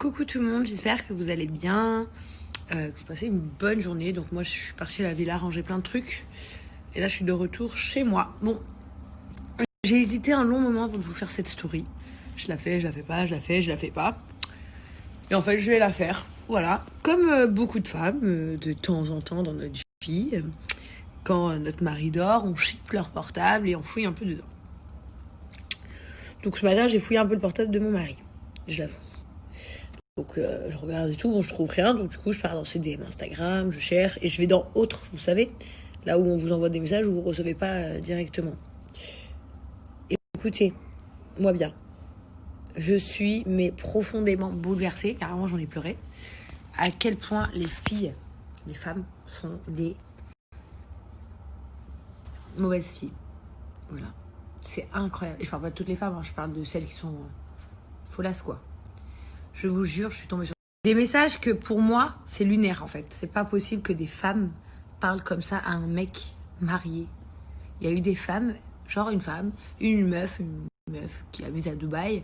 Coucou tout le monde, j'espère que vous allez bien, que vous passez une bonne journée. Donc moi je suis partie à la villa ranger plein de trucs. Et là je suis de retour chez moi. Bon, j'ai hésité un long moment avant de vous faire cette story. Je la fais, je la fais pas, je la fais, je la fais pas. Et en fait je vais la faire, voilà. Comme beaucoup de femmes, de temps en temps dans notre vie, quand notre mari dort, on chipe leur portable et on fouille un peu dedans. Donc ce matin j'ai fouillé un peu le portable de mon mari, je l'avoue. Donc je regarde et tout, bon je trouve rien, donc du coup je pars dans ses DM Instagram, je cherche et je vais dans autres, vous savez, là où on vous envoie des messages où vous ne recevez pas directement. Et écoutez, moi bien, je suis mais profondément bouleversée, carrément j'en ai pleuré, à quel point les filles, les femmes sont des mauvaises filles. Voilà, c'est incroyable. Et je parle pas de toutes les femmes, hein, je parle de celles qui sont folasses quoi. Je vous jure, je suis tombée sur des messages que pour moi, c'est lunaire en fait. C'est pas possible que des femmes parlent comme ça à un mec marié. Il y a eu des femmes, genre une meuf qui habite à Dubaï,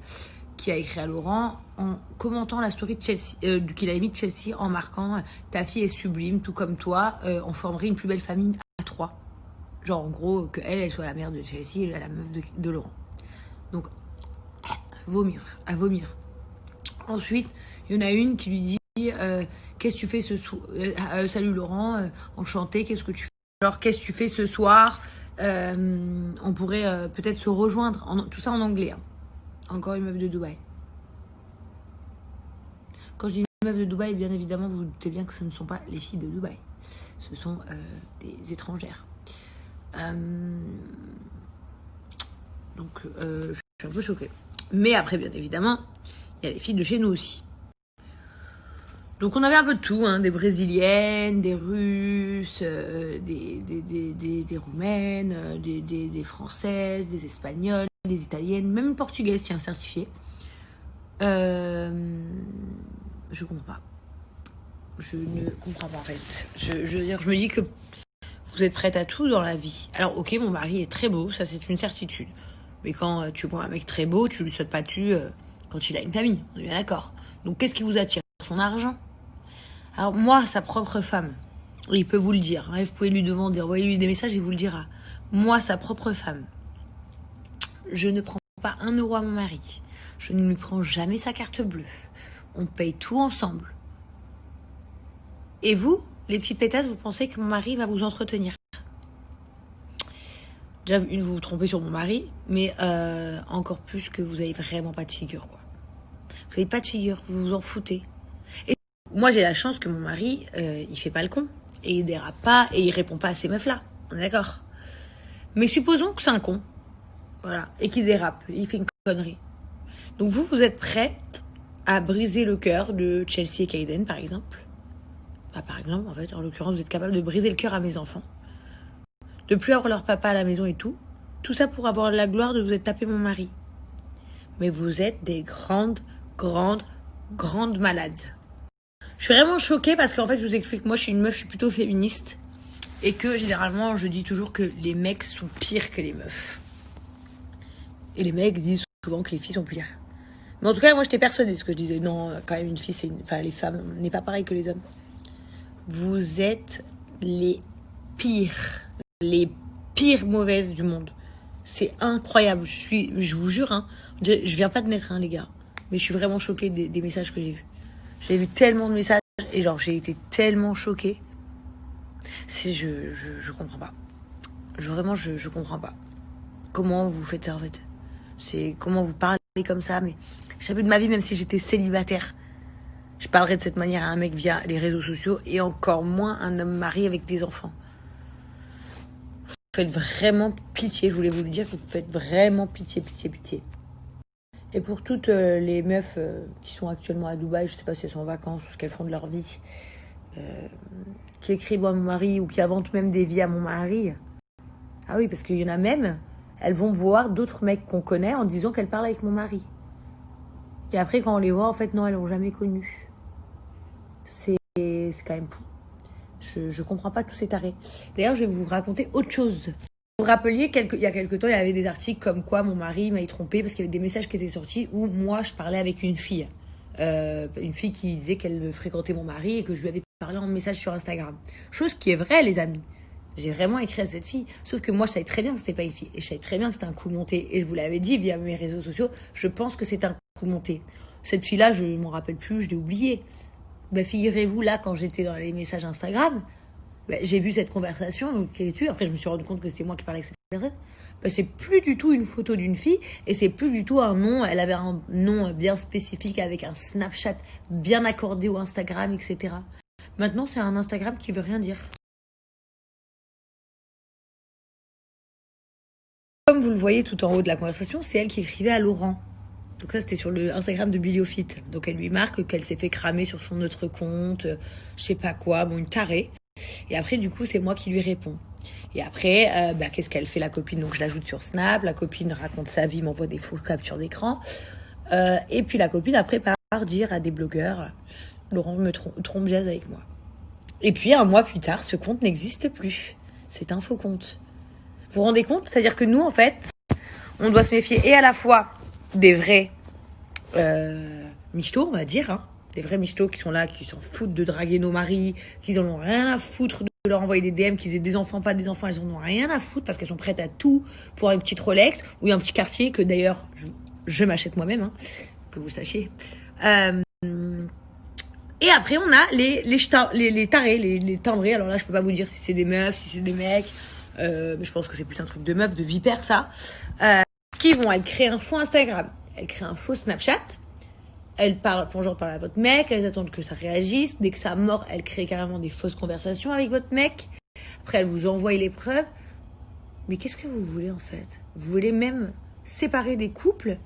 qui a écrit à Laurent en commentant la story de Chelsea, qu'il avait mis de Chelsea en marquant « Ta fille est sublime, tout comme toi, on formerait une plus belle famille à trois ». Genre en gros, que elle soit la mère de Chelsea et la meuf de Laurent. Donc, à vomir. Ensuite, il y en a une qui lui dit qu'est-ce que tu fais ce soir salut Laurent, enchanté, qu'est-ce que tu fais? Genre, qu'est-ce que tu fais ce soir? On pourrait peut-être se rejoindre. Tout ça en anglais. Hein. Encore une meuf de Dubaï. Quand je dis une meuf de Dubaï, bien évidemment, vous vous doutez bien que ce ne sont pas les filles de Dubaï. Ce sont des étrangères. Donc, je suis un peu choquée. Mais après, bien évidemment, il y a les filles de chez nous aussi. Donc on avait un peu de tout, hein, des brésiliennes, des russes, des roumaines, des françaises, des espagnoles, des italiennes, même une portugaise qui est certifiée. Je comprends pas. Je ne comprends pas en fait. Je veux dire, je me dis que vous êtes prête à tout dans la vie. Alors ok, mon mari est très beau, ça c'est une certitude. Mais quand tu vois un mec très beau, tu lui sautes pas dessus quand il a une famille, on est bien d'accord. Donc qu'est-ce qui vous attire? Son argent. Alors moi, sa propre femme, il peut vous le dire, hein, vous pouvez lui demander, envoyez-lui des messages, il vous le dira. Moi, sa propre femme, je ne prends pas 1 euro à mon mari. Je ne lui prends jamais sa carte bleue. On paye tout ensemble. Et vous, les petites pétasses, vous pensez que mon mari va vous entretenir? Déjà, vous vous trompez sur mon mari, mais encore plus que vous avez vraiment pas de figure, quoi. Vous n'avez pas de figure, vous vous en foutez. Et moi, j'ai la chance que mon mari, il fait pas le con. Et il dérape pas, et il répond pas à ces meufs-là. On est d'accord? Mais supposons que c'est un con. Voilà. Et qu'il dérape, il fait une connerie. Donc vous êtes prête à briser le cœur de Chelsea et Kayden, par exemple? Bah, par exemple, en fait, en l'occurrence, vous êtes capable de briser le cœur à mes enfants. De plus avoir leur papa à la maison et tout. Tout ça pour avoir la gloire de vous être tapé mon mari. Mais vous êtes des grandes malades. Je suis vraiment choquée parce qu'en fait, je vous explique, moi je suis une meuf, je suis plutôt féministe. Et que généralement, je dis toujours que les mecs sont pires que les meufs. Et les mecs disent souvent que les filles sont pires. Mais en tout cas, moi j'étais persuadée de ce que je disais. Non, quand même, une fille, enfin, les femmes, on n'est pas pareil que les hommes. Vous êtes les pires mauvaises du monde. C'est incroyable. Je vous jure, hein, je viens pas de naître, hein, les gars. Mais je suis vraiment choquée des messages que j'ai vus. J'ai vu tellement de messages et genre j'ai été tellement choquée. Je comprends pas. Vraiment, je comprends pas. Comment vous faites ça en fait? C'est comment vous parlez comme ça, mais jamais de ma vie, même si j'étais célibataire, je parlerais de cette manière à un mec via les réseaux sociaux et encore moins un homme marié avec des enfants. Vous faites vraiment pitié, je voulais vous le dire, vous faites vraiment pitié. Et pour toutes les meufs qui sont actuellement à Dubaï, je sais pas si elles sont en vacances ou ce qu'elles font de leur vie, qui écrivent à mon mari ou qui inventent même des vies à mon mari. Ah oui, parce qu'il y en a même, elles vont voir d'autres mecs qu'on connaît en disant qu'elles parlent avec mon mari. Et après, quand on les voit, en fait, non, elles l'ont jamais connu. C'est quand même fou. Je comprends pas tous ces tarés. D'ailleurs, je vais vous raconter autre chose. Vous vous rappeliez, il y a quelques temps, il y avait des articles comme quoi mon mari m'a trompé parce qu'il y avait des messages qui étaient sortis où moi, je parlais avec une fille Une fille qui disait qu'elle fréquentait mon mari et que je lui avais parlé en message sur Instagram. Chose qui est vraie, les amis. J'ai vraiment écrit à cette fille. Sauf que moi, je savais très bien que c'était pas une fille. Et je savais très bien que c'était un coup monté. Et je vous l'avais dit via mes réseaux sociaux, je pense que c'est un coup monté. Cette fille-là, je m'en rappelle plus, je l'ai oubliée. Bah, figurez-vous, là, quand j'étais dans les messages Instagram, bah, j'ai vu cette conversation, donc après je me suis rendu compte que c'était moi qui parlais avec cette personne. Bah, c'est plus du tout une photo d'une fille et c'est plus du tout un nom. Elle avait un nom bien spécifique avec un Snapchat bien accordé au Instagram, etc. Maintenant, c'est un Instagram qui veut rien dire. Comme vous le voyez tout en haut de la conversation, c'est elle qui écrivait à Laurent. Donc ça, c'était sur le Instagram de Biliofit. Donc elle lui marque qu'elle s'est fait cramer sur son autre compte, je sais pas quoi, bon, une tarée. Et après, du coup, c'est moi qui lui réponds. Et après, qu'est-ce qu'elle fait, la copine? Donc je l'ajoute sur Snap, la copine raconte sa vie, m'envoie des fausses captures d'écran. Et puis la copine, après, part dire à des blogueurs, Laurent me trompe jazz avec moi. Et puis, un mois plus tard, ce compte n'existe plus. C'est un faux compte. Vous vous rendez compte? C'est-à-dire que nous, en fait, on doit se méfier et à la fois des vrais michtos, on va dire, hein, des vrais michtos qui sont là, qui s'en foutent de draguer nos maris, qu'ils en ont rien à foutre de leur envoyer des DM, qu'ils aient des enfants, pas des enfants, elles en ont rien à foutre parce qu'elles sont prêtes à tout pour une petite Rolex ou un petit quartier que d'ailleurs je m'achète moi-même, hein, que vous sachiez. Et après on a les tarés, les tendrés. Alors là je peux pas vous dire si c'est des meufs, si c'est des mecs, mais je pense que c'est plus un truc de meuf, de vipère ça. Elles créent un faux Instagram, elles créent un faux Snapchat, elles font genre parler à votre mec, elles attendent que ça réagisse, dès que ça mord, elles créent carrément des fausses conversations avec votre mec, après elles vous envoient les preuves. Mais qu'est-ce que vous voulez en fait? Vous voulez même séparer des couples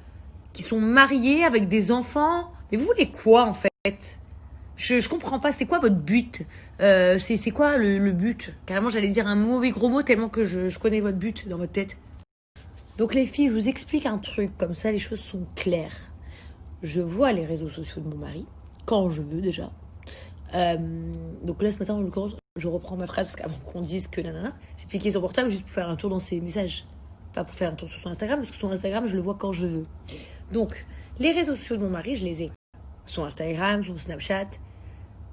qui sont mariés avec des enfants? Mais vous voulez quoi en fait? Je comprends pas, c'est quoi votre but? C'est quoi le but? Carrément j'allais dire un mauvais gros mot tellement que je connais votre but dans votre tête. Donc les filles, je vous explique un truc, comme ça les choses sont claires. Je vois les réseaux sociaux de mon mari, quand je veux déjà. Donc là ce matin, en l'occurrence, je reprends ma phrase parce qu'avant qu'on dise que nanana, j'ai piqué son portable juste pour faire un tour dans ses messages. Pas pour faire un tour sur son Instagram, parce que son Instagram, je le vois quand je veux. Donc, les réseaux sociaux de mon mari, je les ai. Son Instagram, son Snapchat.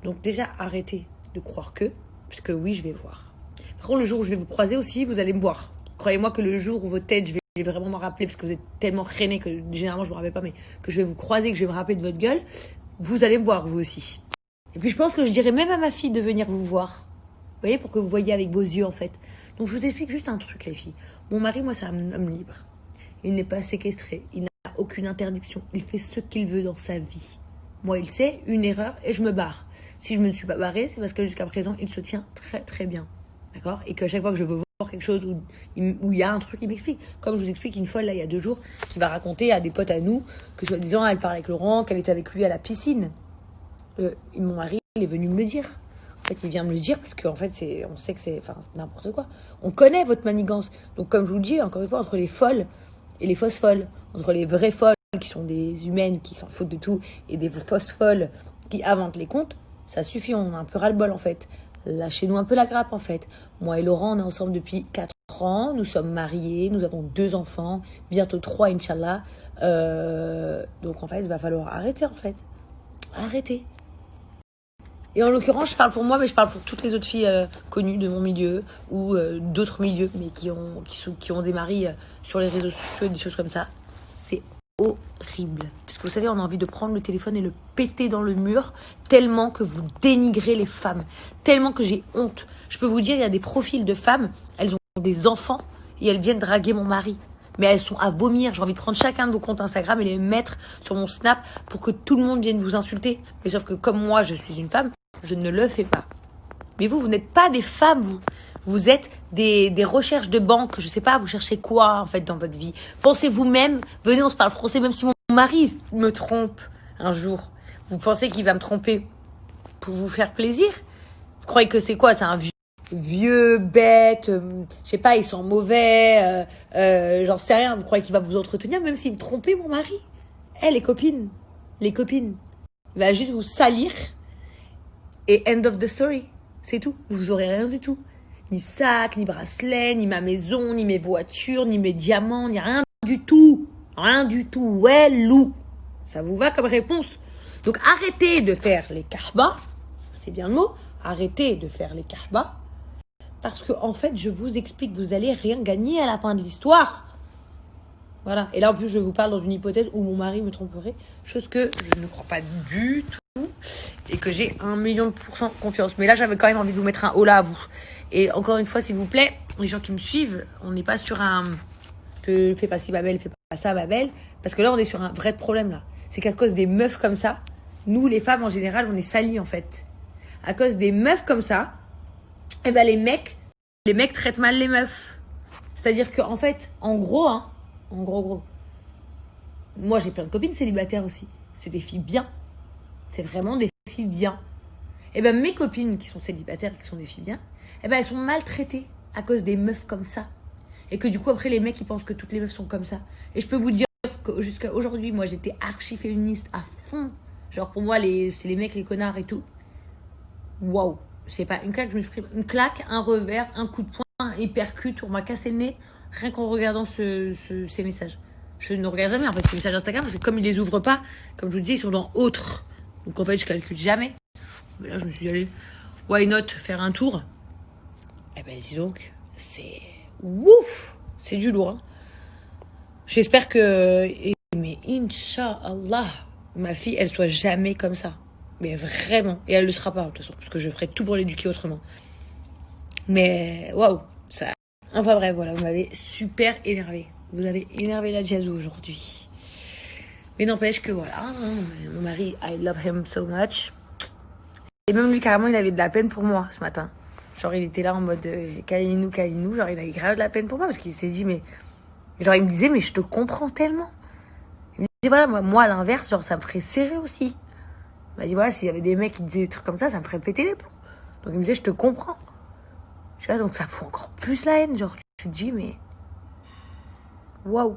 Donc déjà, arrêtez de croire que, puisque oui, je vais voir. Par contre, le jour où je vais vous croiser aussi, vous allez me voir. Croyez-moi que le jour où votre tête, je vais vraiment m'en rappeler, parce que vous êtes tellement rené que généralement, je me rappelle pas, mais que je vais vous croiser, que je vais me rappeler de votre gueule, vous allez me voir, vous aussi. Et puis, je pense que je dirais même à ma fille de venir vous voir. Vous voyez, pour que vous voyez avec vos yeux, en fait. Donc, je vous explique juste un truc, les filles. Mon mari, moi, c'est un homme libre. Il n'est pas séquestré. Il n'a aucune interdiction. Il fait ce qu'il veut dans sa vie. Moi, il sait, une erreur, et je me barre. Si je me suis pas barrée, c'est parce que jusqu'à présent, il se tient très, très bien. D'accord? Et qu'à chaque fois que je veux voir quelque chose où il y a un truc, il m'explique. Comme je vous explique une fois, là, il y a 2 jours, qui va raconter à des potes à nous que, soi-disant, elle parlait avec Laurent, qu'elle était avec lui à la piscine. Mon mari, il est venu me le dire. En fait, il vient me le dire parce qu'en fait, on sait que c'est n'importe quoi. On connaît votre manigance. Donc, comme je vous le dis, encore une fois, entre les folles et les fausses folles, entre les vraies folles qui sont des humaines qui s'en foutent de tout et des fausses folles qui inventent les comptes, ça suffit, on a un peu ras-le-bol en fait. Lâchez-nous un peu la grappe en fait. Moi et Laurent, on est ensemble depuis 4 ans, nous sommes mariés, nous avons 2 enfants, bientôt 3 Inch'Allah. Donc en fait, il va falloir arrêter en fait. Arrêtez. Et en l'occurrence, je parle pour moi, mais je parle pour toutes les autres filles connues de mon milieu ou d'autres milieux, mais qui ont des maris sur les réseaux sociaux et des choses comme ça. C'est horrible. Parce que vous savez, on a envie de prendre le téléphone et le péter dans le mur tellement que vous dénigrez les femmes. Tellement que j'ai honte. Je peux vous dire, il y a des profils de femmes, elles ont des enfants et elles viennent draguer mon mari. Mais elles sont à vomir. J'ai envie de prendre chacun de vos comptes Instagram et les mettre sur mon Snap pour que tout le monde vienne vous insulter. Mais sauf que comme moi, je suis une femme, je ne le fais pas. Mais vous n'êtes pas des femmes, vous. Vous êtes des recherches de banque. Je sais pas, vous cherchez quoi, en fait, dans votre vie? Pensez vous-même. Venez, on se parle français, même si mon mari me trompe un jour. Vous pensez qu'il va me tromper pour vous faire plaisir? Vous croyez que c'est quoi? C'est un vieux bête, je sais pas, il sent mauvais, j'en sais rien. Vous croyez qu'il va vous entretenir, même s'il me trompait, mon mari? Les copines. Il va juste vous salir. Et end of the story. C'est tout. Vous aurez rien du tout. Ni sac, ni bracelet, ni ma maison, ni mes voitures, ni mes diamants, ni rien du tout. Rien du tout. Ouais, loup. Ça vous va comme réponse? Donc arrêtez de faire les kahbas, c'est bien le mot, arrêtez de faire les kahbas, parce que en fait, je vous explique, vous allez rien gagner à la fin de l'histoire. Voilà. Et là, en plus, je vous parle dans une hypothèse où mon mari me tromperait, chose que je ne crois pas du tout et que j'ai 1 000 000% confiance. Mais là, j'avais quand même envie de vous mettre un haut là à vous. Et encore une fois, s'il vous plaît, les gens qui me suivent, on n'est pas sur un fais pas ci, Babel, fais pas ça, Babel, parce que là, on est sur un vrai problème là. C'est qu'à cause des meufs comme ça, nous, les femmes en général, on est salies en fait. À cause des meufs comme ça, eh ben les mecs traitent mal les meufs. C'est-à-dire qu'en fait, en gros, moi j'ai plein de copines célibataires aussi. C'est des filles bien. C'est vraiment des filles bien. Et ben mes copines qui sont célibataires, qui sont des filles bien, eh ben elles sont maltraitées à cause des meufs comme ça. Et que du coup après les mecs ils pensent que toutes les meufs sont comme ça. Et je peux vous dire que jusqu'à aujourd'hui, moi j'étais archi féministe à fond. Genre pour moi c'est les mecs les connards et tout. Waouh. C'est pas une claque, je me suis pris une claque, un revers, un coup de poing, un hypercute, on m'a cassé le nez rien qu'en regardant ces messages. Je ne regarde jamais en fait ces messages Instagram parce que comme ils les ouvrent pas, comme je vous disais, ils sont dans autres. Donc en fait je calcule jamais. Mais là je me suis dit allez, why not faire un tour. Eh ben dis donc, c'est ouf, c'est du lourd. Hein. J'espère que, mais Inch'Allah, ma fille elle soit jamais comme ça. Mais vraiment. Et elle ne le sera pas, de toute façon. Parce que je ferai tout pour l'éduquer autrement. Mais, waouh. Ça... Enfin bref, voilà. Vous m'avez super énervé. Vous avez énervé la Jazou aujourd'hui. Mais n'empêche que voilà. Mon mari, I love him so much. Et même lui, carrément, il avait de la peine pour moi ce matin. Genre, il était là en mode câlinou. Genre, il avait grave de la peine pour moi. Parce qu'il s'est dit, mais. Genre, il me disait, mais je te comprends tellement. Il me disait, voilà, moi à l'inverse, genre, ça me ferait serrer aussi. Il m'a dit, voilà, s'il y avait des mecs qui disaient des trucs comme ça me ferait péter les plombs. Donc il me disait, je te comprends. Tu vois, donc ça fout encore plus la haine. Genre, tu te dis, mais. Waouh.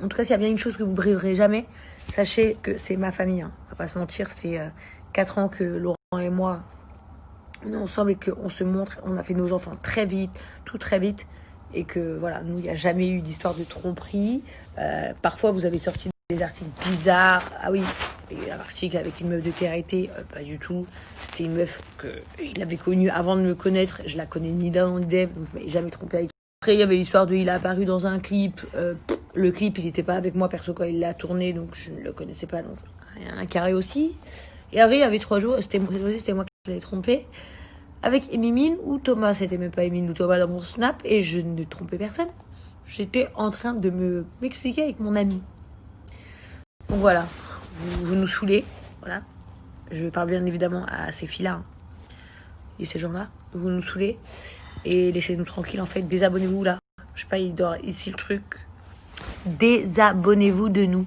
En tout cas, s'il y a bien une chose que vous briverez jamais, sachez que c'est ma famille. Hein. On va pas se mentir, ça fait 4 ans que Laurent et moi, on est ensemble et qu'on se montre. On a fait nos enfants très vite, tout très vite. Et que, voilà, nous, il n'y a jamais eu d'histoire de tromperie. Parfois, vous avez sorti des articles bizarres. Ah oui, il y a eu un article avec une meuf de TRT, pas du tout. C'était une meuf qu'il avait connue avant de me connaître. Je la connais ni d'Adam ni d'Ève, donc je m'avais jamais trompé avec. Après, il y avait l'histoire de il a apparu dans un clip. Le clip, il n'était pas avec moi perso quand il l'a tourné, donc je ne le connaissais pas. Donc rien à carré aussi. Et après, il y avait 3 jours, c'était moi qui l'avais trompé. Avec Emimine ou Thomas, c'était même pas Emimine ou Thomas dans mon snap, et je ne trompais personne. J'étais en train de m'expliquer avec mon ami. Donc voilà, vous nous saoulez, voilà. Je parle bien évidemment à ces filles-là hein, et ces gens-là. Vous nous saoulez et laissez-nous tranquilles en fait. Désabonnez-vous là. Je sais pas, il dort ici le truc. Désabonnez-vous de nous.